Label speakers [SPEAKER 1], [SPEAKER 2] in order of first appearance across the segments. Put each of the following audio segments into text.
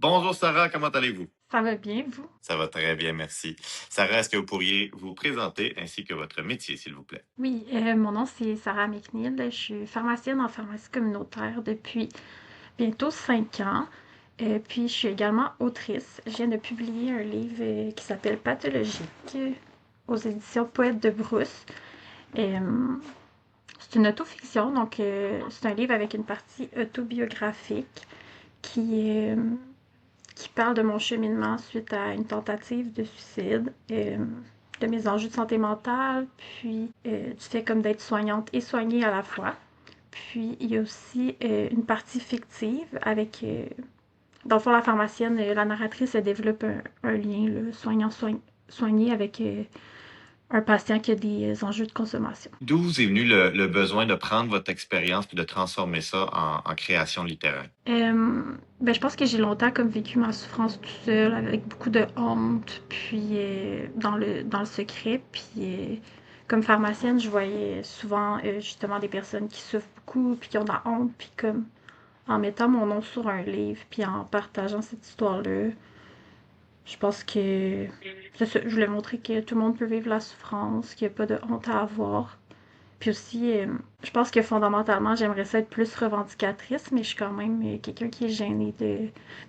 [SPEAKER 1] Bonjour Sarah, comment allez-vous?
[SPEAKER 2] Ça va bien, vous?
[SPEAKER 1] Ça va très bien, merci. Sarah, est-ce que vous pourriez vous présenter ainsi que votre métier, s'il vous plaît?
[SPEAKER 2] Oui, mon nom c'est Sarah McNeil. Je suis pharmacienne en pharmacie communautaire depuis bientôt 5 ans. Puis je suis également autrice. Je viens de publier un livre qui s'appelle Pathologique aux éditions Poète de Brousse. Euh, c'est une autofiction, donc c'est un livre avec une partie autobiographique qui, euh, qui parle de mon cheminement suite à une tentative de suicide, de mes enjeux de santé mentale, puis du fait comme d'être soignante et soignée à la fois. Puis il y a aussi une partie fictive avec, dans le fond, la pharmacienne, la narratrice, elle développe un lien le soignant-soigné avec un patient qui a des enjeux de consommation.
[SPEAKER 1] D'où vous est venu le besoin de prendre votre expérience et de transformer ça en création littéraire?
[SPEAKER 2] Ben, je pense que j'ai longtemps comme vécu ma souffrance tout seul, avec beaucoup de honte, puis dans le secret. Puis comme pharmacienne, je voyais souvent justement des personnes qui souffrent beaucoup, puis qui ont de la honte, puis comme en mettant mon nom sur un livre, puis en partageant cette histoire-là, je pense que je voulais montrer que tout le monde peut vivre la souffrance, qu'il n'y a pas de honte à avoir. Puis aussi, je pense que fondamentalement, j'aimerais ça être plus revendicatrice, mais je suis quand même quelqu'un qui est gêné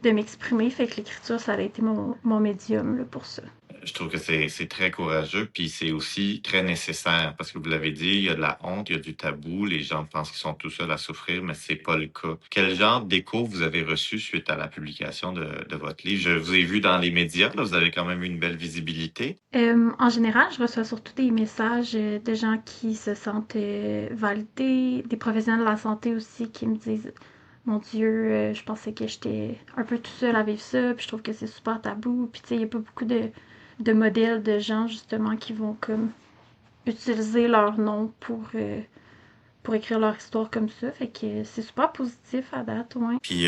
[SPEAKER 2] de m'exprimer. Fait que l'écriture, ça a été mon médium là, pour ça.
[SPEAKER 1] Je trouve que c'est très courageux, puis c'est aussi très nécessaire parce que vous l'avez dit, il y a de la honte, il y a du tabou, les gens pensent qu'ils sont tout seuls à souffrir, mais c'est pas le cas. Quel genre d'écho vous avez reçu suite à la publication de votre livre? Je vous ai vu dans les médias, là, vous avez quand même eu une belle visibilité.
[SPEAKER 2] En général, je reçois surtout des messages de gens qui se sentent validés, des professionnels de la santé aussi qui me disent mon Dieu, je pensais que j'étais un peu tout seul à vivre ça, puis je trouve que c'est super tabou. Puis tu sais, il n'y a pas beaucoup de modèles de gens justement qui vont comme utiliser leur nom pour écrire leur histoire comme ça. Fait que c'est super positif à date, ouais.
[SPEAKER 1] Puis,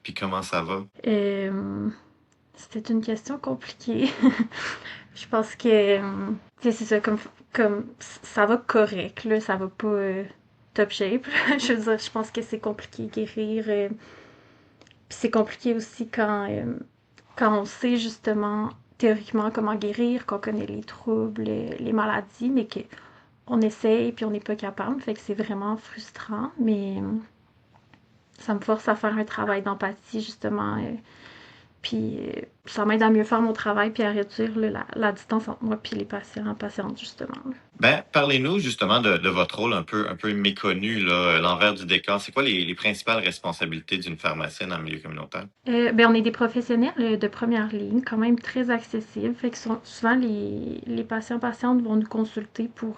[SPEAKER 1] puis comment ça va?
[SPEAKER 2] Euh, C'était une question compliquée. Je pense que c'est ça, comme ça va correct, là, ça va pas top shape. Je veux dire, je pense que c'est compliqué guérir. Puis c'est compliqué aussi quand on sait justement théoriquement comment guérir, qu'on connaît les troubles, les maladies, mais qu'on essaye puis on n'est pas capable. Fait que c'est vraiment frustrant, mais ça me force à faire un travail d'empathie justement. Puis ça m'aide à mieux faire mon travail puis à réduire la distance entre moi puis les patients, patientes justement.
[SPEAKER 1] Ben, parlez-nous justement de votre rôle un peu méconnu, là, l'envers du décor. C'est quoi les principales responsabilités d'une pharmacienne en milieu communautaire?
[SPEAKER 2] Ben, on est des professionnels de première ligne, quand même très accessibles. Fait que souvent, les patients patientes vont nous consulter pour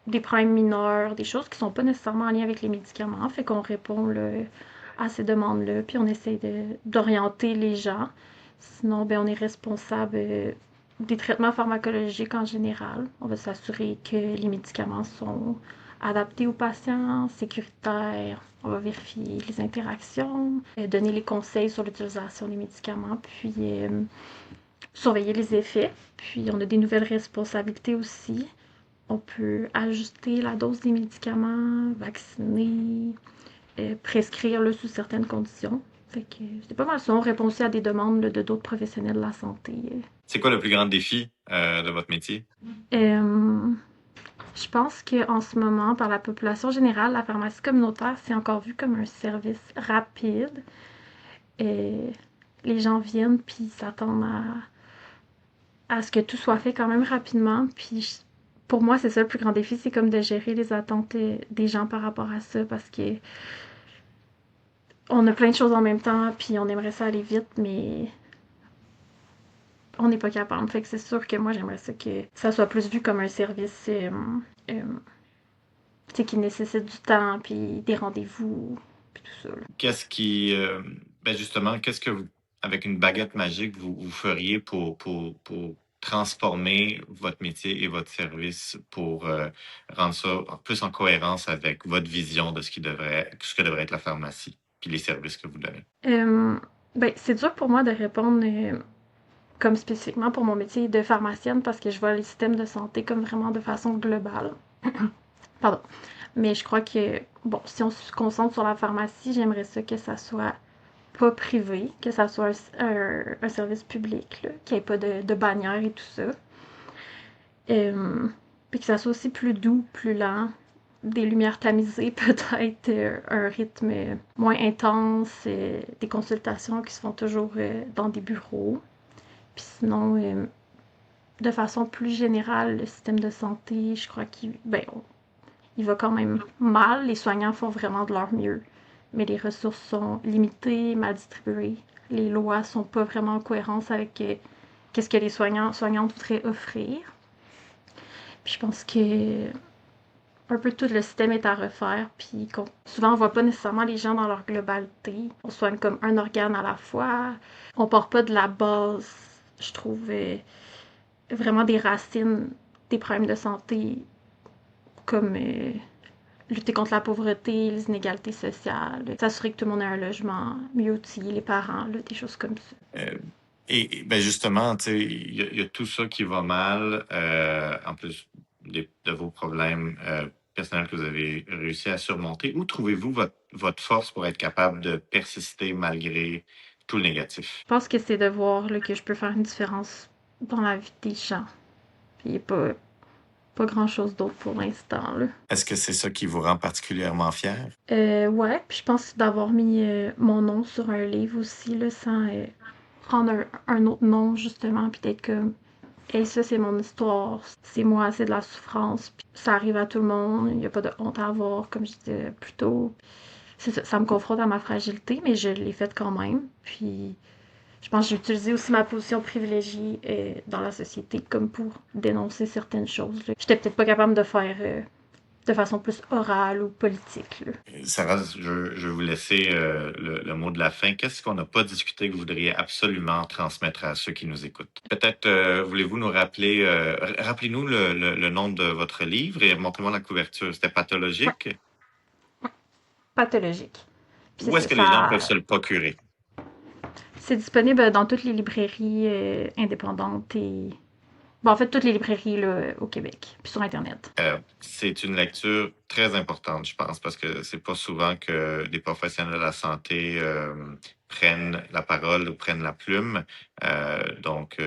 [SPEAKER 2] des problèmes mineurs, des choses qui sont pas nécessairement en lien avec les médicaments. Fait qu'on répond là, à ces demandes-là, puis on essaie d'orienter les gens. Sinon, ben, on est responsable des traitements pharmacologiques en général. On va s'assurer que les médicaments sont adaptés aux patients, sécuritaires. On va vérifier les interactions, donner les conseils sur l'utilisation des médicaments, puis surveiller les effets. Puis on a des nouvelles responsabilités aussi. On peut ajuster la dose des médicaments, vacciner, prescrire là, sous certaines conditions. Fait que c'est pas mal ça. On répond aussi à des demandes là, de d'autres professionnels de la santé.
[SPEAKER 1] C'est quoi le plus grand défi de votre métier?
[SPEAKER 2] Euh, je pense qu'en ce moment, par la population générale, la pharmacie communautaire, c'est encore vu comme un service rapide. Et les gens viennent puis s'attendent à ce que tout soit fait quand même rapidement. Puis pour moi, c'est ça le plus grand défi, c'est comme de gérer les attentes des gens par rapport à ça parce que on a plein de choses en même temps, puis on aimerait ça aller vite, mais on n'est pas capable. Fait que c'est sûr que moi, j'aimerais ça que ça soit plus vu comme un service euh, qui nécessite du temps, puis des rendez-vous, puis tout ça. Là.
[SPEAKER 1] Qu'est-ce qui, ben justement, qu'est-ce que vous, avec une baguette magique, vous feriez pour transformer votre métier et votre service pour rendre ça plus en cohérence avec votre vision de ce que devrait être la pharmacie, puis les services que vous donnez?
[SPEAKER 2] Euh, ben, c'est dur pour moi de répondre comme spécifiquement pour mon métier de pharmacienne parce que je vois les systèmes de santé comme vraiment de façon globale. Pardon. Mais je crois que, bon, si on se concentre sur la pharmacie, j'aimerais ça que ça soit pas privé, que ça soit un service public, là, qu'il n'y ait pas de bannière et tout ça. Puis que ça soit aussi plus doux, plus lent, des lumières tamisées, peut-être un rythme moins intense, des consultations qui se font toujours dans des bureaux. Puis sinon, de façon plus générale, le système de santé, je crois il va quand même mal. Les soignants font vraiment de leur mieux, mais les ressources sont limitées, mal distribuées. Les lois sont pas vraiment en cohérence avec qu'est-ce que les soignantes voudraient offrir. Puis je pense que un peu tout le système est à refaire, puis souvent on voit pas nécessairement les gens dans leur globalité. On soigne comme un organe à la fois. On part pas de la base, je trouve, vraiment des racines des problèmes de santé, comme lutter contre la pauvreté, les inégalités sociales, s'assurer que tout le monde ait un logement mieux outillé, les parents, là, des choses comme ça.
[SPEAKER 1] Euh, ben justement, tu sais, il y a tout ça qui va mal, en plus de vos problèmes personnels que vous avez réussi à surmonter. Où trouvez-vous votre force pour être capable de persister malgré tout le négatif?
[SPEAKER 2] Je pense que c'est de voir là, que je peux faire une différence dans la vie des gens. Puis il n'y a pas grand-chose d'autre pour l'instant, là.
[SPEAKER 1] Est-ce que c'est ça qui vous rend particulièrement fier?
[SPEAKER 2] Ouais, puis je pense d'avoir mis mon nom sur un livre aussi, là, sans prendre un autre nom, justement, puis d'être comme, hey, ça, c'est mon histoire, c'est moi, c'est de la souffrance, puis ça arrive à tout le monde, il n'y a pas de honte à avoir, comme je disais plus tôt. Ça me confronte à ma fragilité, mais je l'ai faite quand même, puis je pense que j'ai utilisé aussi ma position privilégiée dans la société comme pour dénoncer certaines choses. J'étais peut-être pas capable de faire de façon plus orale ou politique, là.
[SPEAKER 1] Sarah, je vais vous laisser le mot de la fin. Qu'est-ce qu'on n'a pas discuté que vous voudriez absolument transmettre à ceux qui nous écoutent? Peut-être voulez-vous nous rappeler, rappelez-nous le nom de votre livre et montrez-moi la couverture. C'était
[SPEAKER 2] Ouais,
[SPEAKER 1] pathologique.
[SPEAKER 2] pathologique. Puis c'est
[SPEAKER 1] Où est-ce
[SPEAKER 2] ça,
[SPEAKER 1] que les gens peuvent se le procurer?
[SPEAKER 2] c'est disponible dans toutes les librairies indépendantes et bon, en fait toutes les librairies là, au Québec, puis sur Internet.
[SPEAKER 1] C'est une lecture très importante, je pense, parce que c'est pas souvent que des professionnels de la santé prennent la parole ou prennent la plume. Donc,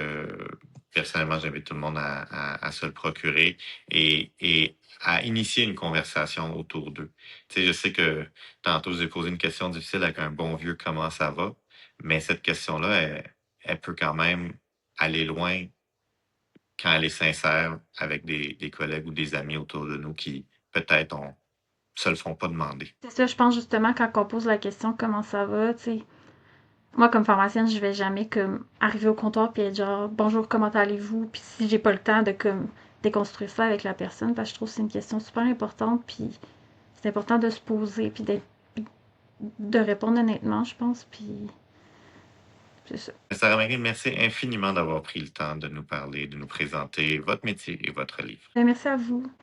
[SPEAKER 1] personnellement, j'invite tout le monde à se le procurer et à initier une conversation autour d'eux. Tu sais, je sais que tantôt, je vous ai posé une question difficile avec un bon vieux comment ça va, mais cette question-là, elle peut quand même aller loin quand elle est sincère avec des collègues ou des amis autour de nous qui, peut-être, se le font pas demander.
[SPEAKER 2] C'est ça, je pense justement quand on pose la question comment ça va, tu sais. Moi, comme pharmacienne, je vais jamais comme arriver au comptoir puis être genre bonjour, comment allez-vous? Puis si j'ai pas le temps de comme déconstruire ça avec la personne, parce que je trouve que c'est une question super importante, puis c'est important de se poser puis de répondre honnêtement, je pense, puis c'est ça.
[SPEAKER 1] Sarah Marie, merci infiniment d'avoir pris le temps de nous parler, de nous présenter votre métier et votre livre.
[SPEAKER 2] Ben, merci à vous.